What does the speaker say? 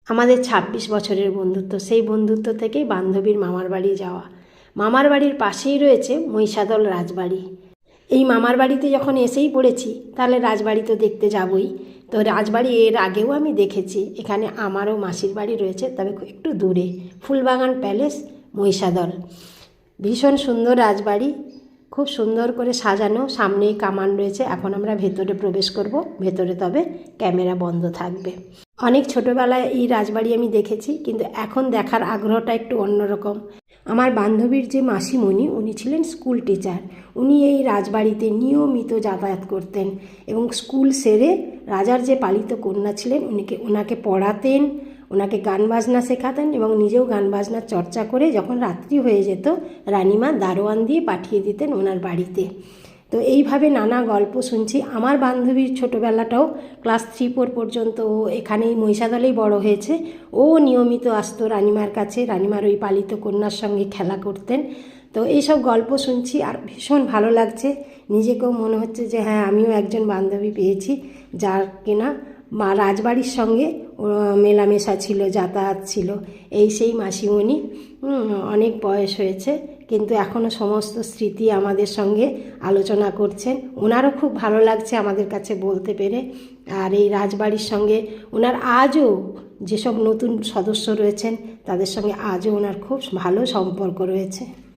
আমাদের ২৬ বছরের বন্ধুত্ব, সেই বন্ধুত্ব থেকেই বান্ধবীর মামার বাড়ি যাওয়া। মামার বাড়ির পাশেই রয়েছে মহিষাদল রাজবাড়ি। এই মামার বাড়িতে যখন এসেই পড়েছি তাহলে রাজবাড়ি তো দেখতে যাবই। তো রাজবাড়ি এর আগেও আমি দেখেছি, এখানে আমারও মাসির বাড়ি রয়েছে, তবে একটু দূরে, ফুলবাগান প্যালেস, মহিষাদল। ভীষণ সুন্দর রাজবাড়ি, খুব সুন্দর করে সাজানো, সামনেই কামান রয়েছে। এখন আমরা ভেতরে প্রবেশ করব, ভেতরে তবে ক্যামেরা বন্ধ থাকবে। অনেক ছোটোবেলায় এই রাজবাড়ি আমি দেখেছি, কিন্তু এখন দেখার আগ্রহটা একটু অন্যরকম। আমার বান্ধবীর যে মাসিমণি, উনি ছিলেন স্কুল টিচার। উনি এই রাজবাড়িতে নিয়মিত যাতায়াত করতেন এবং স্কুল সেরে রাজার যে পালিত কন্যা ছিলেন ওনাকে পড়াতেন, ওনাকে গান বাজনা শেখাতেন এবং নিজেও গান বাজনার চর্চা করে যখন রাত্রি হয়ে যেত রানিমা দারোয়ান দিয়ে পাঠিয়ে দিতেন ওনার বাড়িতে। তো এইভাবে নানা গল্প শুনছি। আমার বান্ধবীর ছোটোবেলাটাও ক্লাস 3-4 পর্যন্ত ও এখানেই মহিষাদলেই বড় হয়েছে। ও নিয়মিত আসতো রানিমার কাছে, রানিমার ওই পালিত কন্যার সঙ্গে খেলা করতেন। তো এইসব গল্প শুনছি আর ভীষণ ভালো লাগছে। নিজেকেও মনে হচ্ছে যে হ্যাঁ, আমিও একজন বান্ধবী পেয়েছি যার কিনা মা রাজবাড়ির সঙ্গে মেলামেশা ছিল, যাতায়াত ছিল। এই সেই মাসিমণি, অনেক বয়স হয়েছে কিন্তু এখনও সমস্ত স্মৃতি আমাদের সঙ্গে আলোচনা করছেন। ওনারও খুব ভালো লাগছে আমাদের কাছে বলতে পেরে। আর এই রাজবাড়ির সঙ্গে ওনার আজও যেসব নতুন সদস্য রয়েছেন তাদের সঙ্গে আজও ওনার খুব ভালো সম্পর্ক রয়েছে।